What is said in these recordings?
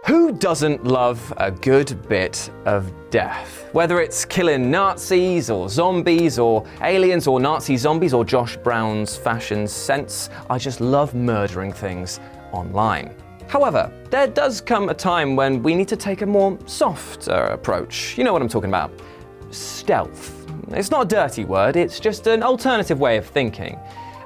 Who doesn't love a good bit of death? Whether it's killing Nazis or zombies or aliens or Nazi zombies or Josh Brown's fashion sense, I just love murdering things online. However, there does come a time when we need to take a more softer approach. You know what I'm talking about. Stealth. It's not a dirty word, it's just an alternative way of thinking.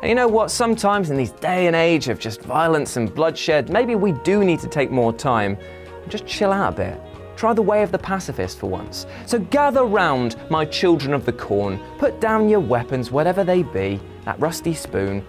And you know what, sometimes in this day and age of just violence and bloodshed, maybe we do need to take more time and just chill out a bit. Try the way of the pacifist for once. So gather round, my children of the corn, put down your weapons, whatever they be, that rusty spoon,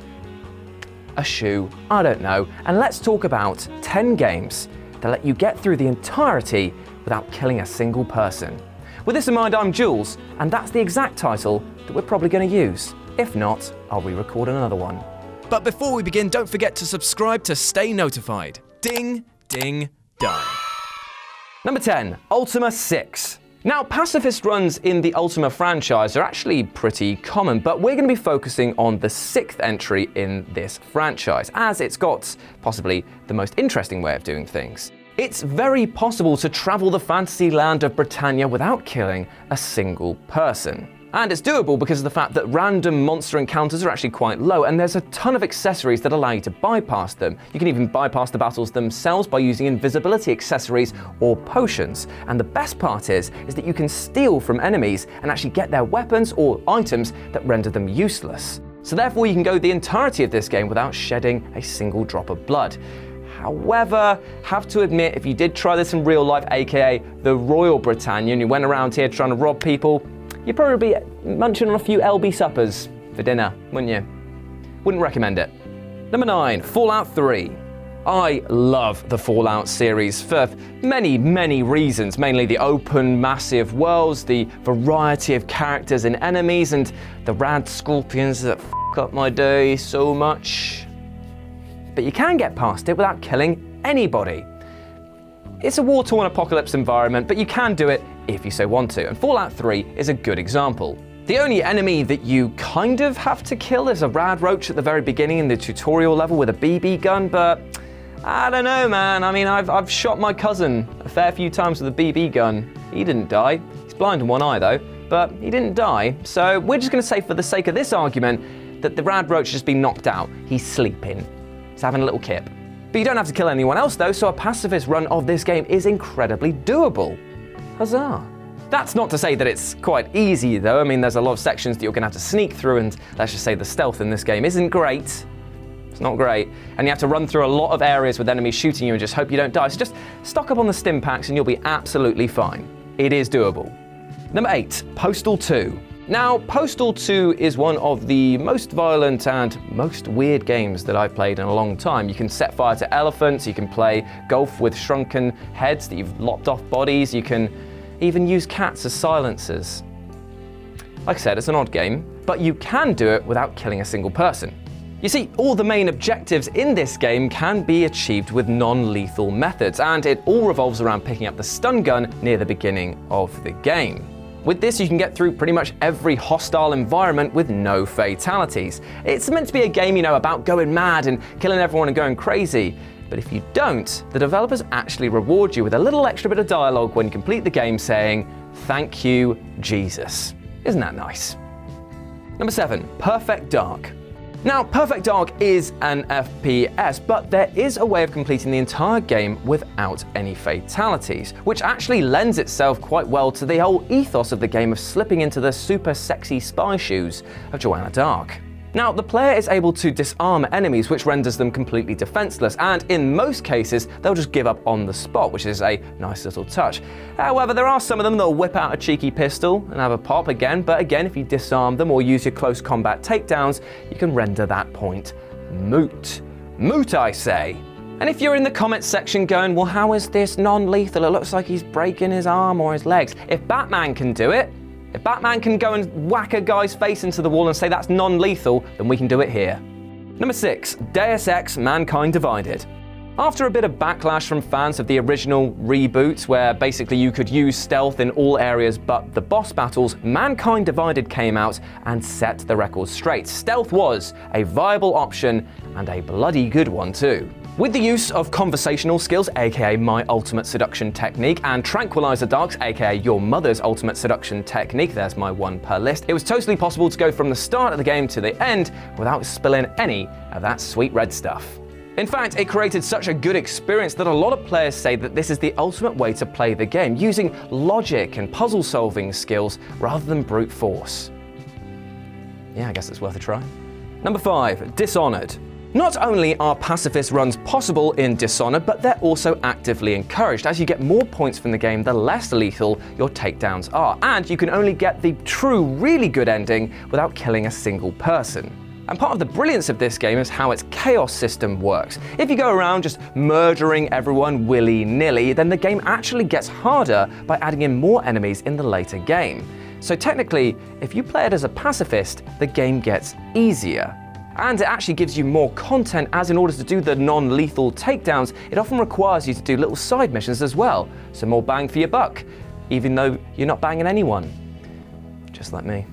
a shoe, I don't know, and let's talk about 10 games that let you get through the entirety without killing a single person. With this in mind, I'm Jules, and that's the exact title that we're probably going to use. If not, I'll re-record another one. But before we begin, don't forget to subscribe to stay notified. Ding, ding, done. Number 10, Ultima VI. Now, pacifist runs in the Ultima franchise are actually pretty common, but we're going to be focusing on the 6th entry in this franchise, as it's got possibly the most interesting way of doing things. It's very possible to travel the fantasy land of Britannia without killing a single person. And it's doable because of the fact that random monster encounters are actually quite low, and there's a ton of accessories that allow you to bypass them. You can even bypass the battles themselves by using invisibility accessories or potions. And the best part is that you can steal from enemies and actually get their weapons or items that render them useless. So therefore you can go the entirety of this game without shedding a single drop of blood. However, have to admit, if you did try this in real life, aka the Royal Britannia, and you went around here trying to rob people, you'd probably be munching on a few LB suppers for dinner, wouldn't you? Wouldn't recommend it. Number 9, Fallout 3. I love the Fallout series for many, many reasons, mainly the open, massive worlds, the variety of characters and enemies, and the rad scorpions that f*** up my day so much. But you can get past it without killing anybody. It's a war-torn apocalypse environment, but you can do it if you so want to, and Fallout 3 is a good example. The only enemy that you kind of have to kill is a rad roach at the very beginning in the tutorial level with a BB gun, but I don't know, man. I mean, I've shot my cousin a fair few times with a BB gun. He didn't die. He's blind in one eye though, but he didn't die. So we're just gonna say, for the sake of this argument, that the rad roach has been knocked out. He's sleeping. He's having a little kip. But you don't have to kill anyone else though, so a pacifist run of this game is incredibly doable. Huzzah. That's not to say that it's quite easy though. I mean, there's a lot of sections that you're gonna have to sneak through, and let's just say the stealth in this game isn't great. It's not great. And you have to run through a lot of areas with enemies shooting you and just hope you don't die. So just stock up on the stim packs and you'll be absolutely fine. It is doable. Number 8, Postal II. Now, Postal II is one of the most violent and most weird games that I've played in a long time. You can set fire to elephants, you can play golf with shrunken heads that you've lopped off bodies, you can even use cats as silencers. Like I said, it's an odd game, but you can do it without killing a single person. You see, all the main objectives in this game can be achieved with non-lethal methods, and it all revolves around picking up the stun gun near the beginning of the game. With this, you can get through pretty much every hostile environment with no fatalities. It's meant to be a game, about going mad and killing everyone and going crazy. But if you don't, the developers actually reward you with a little extra bit of dialogue when you complete the game saying, "Thank you, Jesus." Isn't that nice? Number 7, Perfect Dark. Now, Perfect Dark is an FPS, but there is a way of completing the entire game without any fatalities, which actually lends itself quite well to the whole ethos of the game of slipping into the super sexy spy shoes of Joanna Dark. Now, the player is able to disarm enemies, which renders them completely defenseless, and in most cases, they'll just give up on the spot, which is a nice little touch. However, there are some of them that'll whip out a cheeky pistol and have a pop again, but again, if you disarm them or use your close combat takedowns, you can render that point moot. Moot, I say. And if you're in the comments section going, well, how is this non-lethal? It looks like he's breaking his arm or his legs. If Batman can do it, if Batman can go and whack a guy's face into the wall and say that's non-lethal, then we can do it here. Number 6, Deus Ex: Mankind Divided. After a bit of backlash from fans of the original reboot, where basically you could use stealth in all areas but the boss battles, Mankind Divided came out and set the record straight. Stealth was a viable option, and a bloody good one too. With the use of conversational skills, aka my ultimate seduction technique, and tranquilizer darks, aka your mother's ultimate seduction technique, there's my one per list, it was totally possible to go from the start of the game to the end without spilling any of that sweet red stuff. In fact, it created such a good experience that a lot of players say that this is the ultimate way to play the game, using logic and puzzle-solving skills rather than brute force. Yeah, I guess it's worth a try. Number 5, Dishonored. Not only are pacifist runs possible in Dishonored, but they're also actively encouraged. As you get more points from the game, the less lethal your takedowns are, and you can only get the true, really good ending without killing a single person. And part of the brilliance of this game is how its chaos system works. If you go around just murdering everyone willy-nilly, then the game actually gets harder by adding in more enemies in the later game. So technically, if you play it as a pacifist, the game gets easier. And it actually gives you more content, as in order to do the non-lethal takedowns, it often requires you to do little side missions as well. So more bang for your buck, even though you're not banging anyone. Just like me.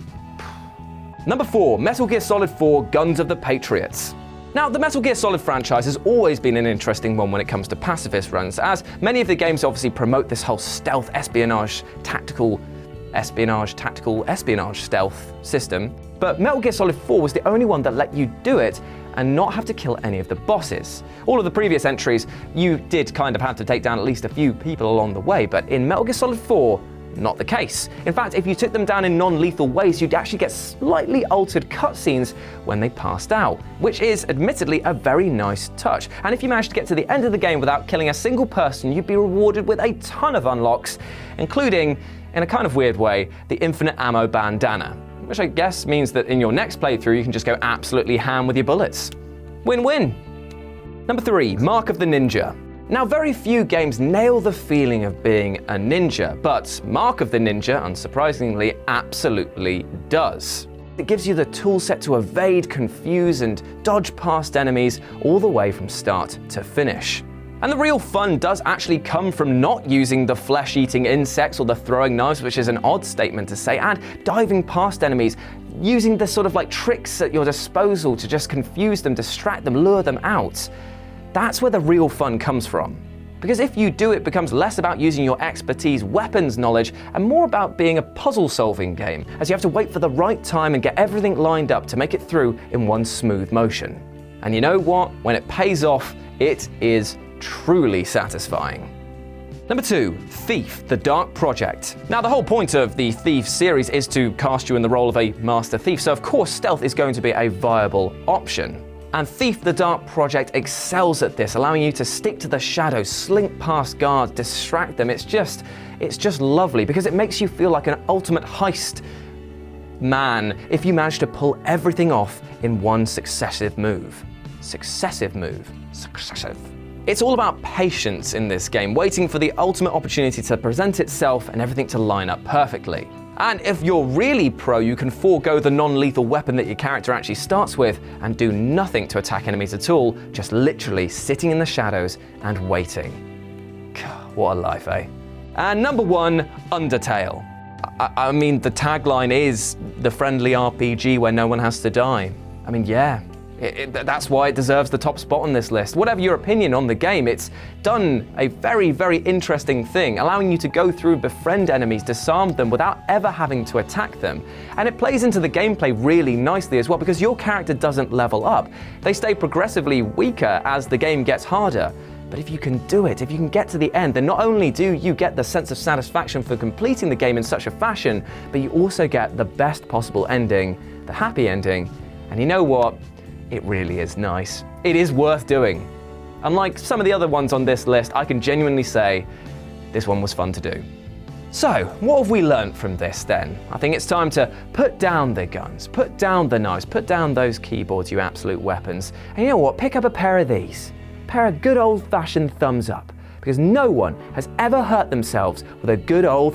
Number 4, Metal Gear Solid 4 Guns of the Patriots. Now, the Metal Gear Solid franchise has always been an interesting one when it comes to pacifist runs, as many of the games obviously promote this whole stealth tactical espionage stealth system. But Metal Gear Solid 4 was the only one that let you do it and not have to kill any of the bosses. All of the previous entries, you did kind of have to take down at least a few people along the way, but in Metal Gear Solid 4, not the case. In fact, if you took them down in non-lethal ways, you'd actually get slightly altered cutscenes when they passed out, which is admittedly a very nice touch. And if you managed to get to the end of the game without killing a single person, you'd be rewarded with a ton of unlocks, including, in a kind of weird way, the infinite ammo bandana, which I guess means that in your next playthrough you can just go absolutely ham with your bullets. Win-win. Number 3, Mark of the Ninja. Now, very few games nail the feeling of being a ninja, but Mark of the Ninja, unsurprisingly, absolutely does. It gives you the toolset to evade, confuse, and dodge past enemies all the way from start to finish. And the real fun does actually come from not using the flesh-eating insects or the throwing knives, which is an odd statement to say, and diving past enemies, using the sort of like tricks at your disposal to just confuse them, distract them, lure them out. That's where the real fun comes from. Because if you do, it becomes less about using your expertise, weapons knowledge, and more about being a puzzle-solving game, as you have to wait for the right time and get everything lined up to make it through in one smooth motion. And you know what? When it pays off, it is truly satisfying. Number 2, Thief, the Dark Project. Now, the whole point of the Thief series is to cast you in the role of a master thief, so of course stealth is going to be a viable option. And Thief, the Dark Project excels at this, allowing you to stick to the shadows, slink past guards, distract them. It's just lovely, because it makes you feel like an ultimate heist man if you manage to pull everything off in one successive move. Successive. It's all about patience in this game, waiting for the ultimate opportunity to present itself and everything to line up perfectly. And if you're really pro, you can forego the non-lethal weapon that your character actually starts with and do nothing to attack enemies at all, just literally sitting in the shadows and waiting. God, what a life, eh? And number 1, Undertale. I mean, the tagline is the friendly RPG where no one has to die. I mean, yeah. That's why it deserves the top spot on this list. Whatever your opinion on the game, it's done a very, very interesting thing, allowing you to go through and befriend enemies, disarm them without ever having to attack them. And it plays into the gameplay really nicely as well, because your character doesn't level up. They stay progressively weaker as the game gets harder. But if you can do it, if you can get to the end, then not only do you get the sense of satisfaction for completing the game in such a fashion, but you also get the best possible ending, the happy ending. And you know what? It really is nice. It is worth doing. Unlike some of the other ones on this list, I can genuinely say this one was fun to do. So, what have we learnt from this then? I think it's time to put down the guns, put down the knives, put down those keyboards, you absolute weapons. And you know what? Pick up a pair of these. A pair of good old-fashioned thumbs up. Because no one has ever hurt themselves with a good old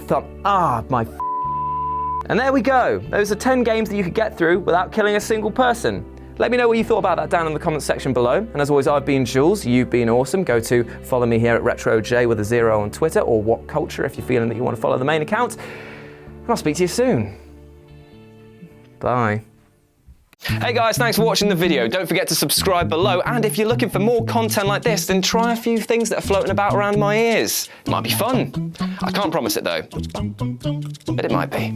And there we go. Those are 10 games that you could get through without killing a single person. Let me know what you thought about that down in the comments section below. And as always, I've been Jules, you've been awesome. Go to follow me here at RetroJ with a 0 on Twitter, or What Culture if you're feeling that you want to follow the main account. And I'll speak to you soon. Bye. Hey guys, thanks for watching the video. Don't forget to subscribe below, and if you're looking for more content like this, then try a few things that are floating about around my ears. It might be fun. I can't promise it though, but it might be.